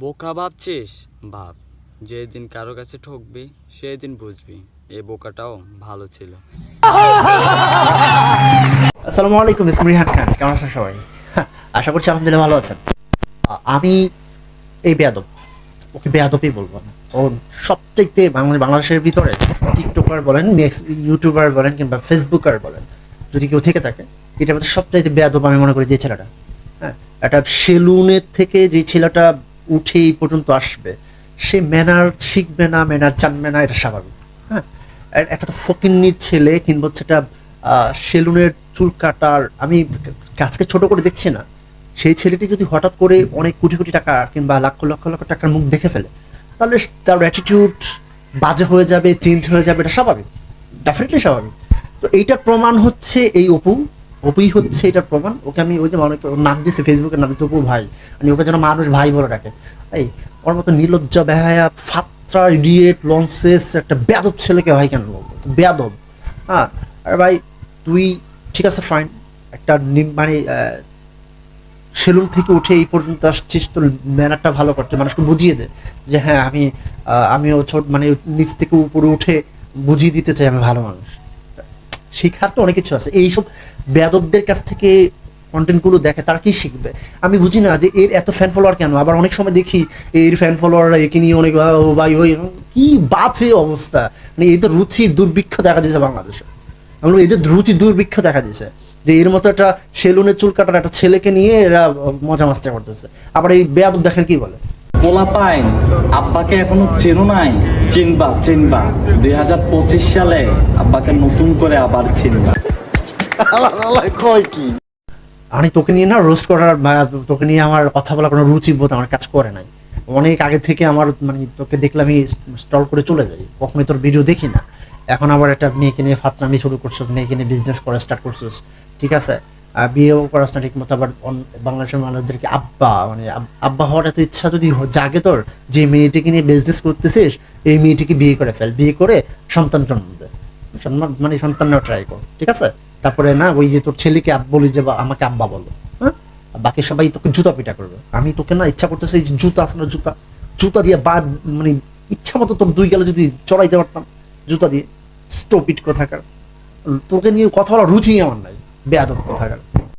বোকা ভাবছিস? ভাব, যেদিন কারো কাছে ঠকবি সেদিন বুঝবি এই বোকাটাও ভালো ছিল। আসসালামু আলাইকুম, ইসমি রিহান খান, কেমন আছেন সবাই? আশা করছি আলহামদুলিল্লাহ ভালো আছেন। আমি এই বেয়াদব, ওকে বেয়াদবই বলবো না। ও সবচাইতে বাংলাদেশের ভিতরে টিকটকার বলেন, ইউটিউবার বলেন কিংবা ফেসবুকার বলেন, যদি কেউ থেকে থাকে, এটার মধ্যে সবচাইতে বেয়াদব আমি মনে করি যে ছেলেটা। হ্যাঁ, একটা সেলুনের থেকে যে ছেলেটা উঠে এই পর্যন্ত আসবে, সে ম্যানার শিখবে না, ম্যানার জানবে না, এটা স্বাভাবিক। হ্যাঁ, একটা তো ফকিন্নির ছেলে কিংবা হচ্ছে একটা সেলুনের চুল কাটার, আমি কাজকে ছোট করে দেখছি না। সেই ছেলেটি যদি হঠাৎ করে অনেক কোটি কোটি টাকা কিংবা লক্ষ লক্ষ লক্ষ টাকার মুখ দেখে ফেলে, তাহলে তার অ্যাটিটিউড বাজে হয়ে যাবে, চেঞ্জ হয়ে যাবে, এটা স্বাভাবিক, ডেফিনেটলি স্বাভাবিক। তো এইটার প্রমাণ হচ্ছে এই অপুই হচ্ছে এটার প্রমাণ। ওকে আমি ওই যে অনেক নাম দিচ্ছি, ফেসবুকের নাম দিচ্ছি অপু ভাই, মানে ওকে যেন মানুষ ভাই বলে ডাকে। এই ওর মতো নির্লজ্জ বেহায়া ফাত্রা ইডিয়েট লঞ্চেস একটা বেয়াদব ছেলেকে ভাই কেন বলবো? বেয়াদব। হ্যাঁ, আর ভাই তুই ঠিক আছে, ফাইন, একটা মানে সেলুন থেকে উঠে এই পর্যন্ত আসছিস, তোর ম্যানারটা ভালো করতে মানুষকে বুঝিয়ে দে যে হ্যাঁ আমিও ছোট, মানে নিচ থেকে উপরে উঠে বুঝিয়ে দিতে চাই আমি ভালো মানুষ। শেখার তো অনেক কিছু আছে। এইসব বেয়াদবদের কাছ থেকে কন্টেন্টগুলো দেখে তারা কি শিখবে? আমি বুঝি না যে এর এত ফ্যান ফলোয়ার কেন। আবার অনেক সময় দেখি এর ফ্যান ফলোয়াররা একে নিয়ে অনেক ও ভাই ওই কি বাজে অবস্থা। মানে এদের রুচি দুর্ভিক্ষ দেখা দিয়েছে বাংলাদেশে। আমরা এদের রুচি দুর্ভিক্ষ দেখা দিয়েছে যে এর মতো একটা সেলুনের চুল কাটার একটা ছেলেকে নিয়ে এরা মজা মাস্তি করতেছে। আবার এই বেয়াদব দেখেন কি বলে, পোলাপাইন আব্বাকে এখনো চেনো নাই? চিনবা চিনবা, 2025 সালে আব্বাকে নতুন করে আবার চিনবা। আমি তোকে নিয়ে না রোস্ট করার বা তোকে নিয়ে আমার কথা বলার কোনো রুচি বোধ আমার কাজ করে নাই। অনেক আগে থেকে আমার মানে তোকে দেখলে আমি স্টল করে চলে যাই, কখনোই তোর ভিডিও দেখি না। এখন আবার একটা মেয়েকে নিয়ে ফাতরামি শুরু করছিস, মেয়েকে নিয়ে বিজনেস করা স্টার্ট করছিস, ঠিক আছে, বিয়েও করাস না ঠিক মতো। আবার বাংলাদেশের মানুষদেরকে আব্বা, মানে আব্বা হওয়ার এত ইচ্ছা যদি জাগে তোর, যে মেয়েটিকে নিয়ে বিজনেস করতেছিস এই মেয়েটিকে বিয়ে করে ফেল, বিয়ে করে সন্তান জন্ম দে, মানে সন্তান নেওয়া ট্রাই কর, ঠিক আছে? তারপরে না ওই যে তোর ছেলেকে বলি যে আমাকে আব্বা বলো, হ্যাঁ, বাকি সবাই তোকে জুতা পিটা করবে। আমি তোকে না ইচ্ছা করতেছে এই যে জুতা আছে না, জুতা জুতা দিয়ে মানে ইচ্ছা মতো তোর দুই গেলে যদি চড়াইতে পারতাম জুতা দিয়ে। স্টপিট কোথাকার, তোকে নিয়ে কথা বলার রুচি আমার নাই, বেয়াদব কোথাকার।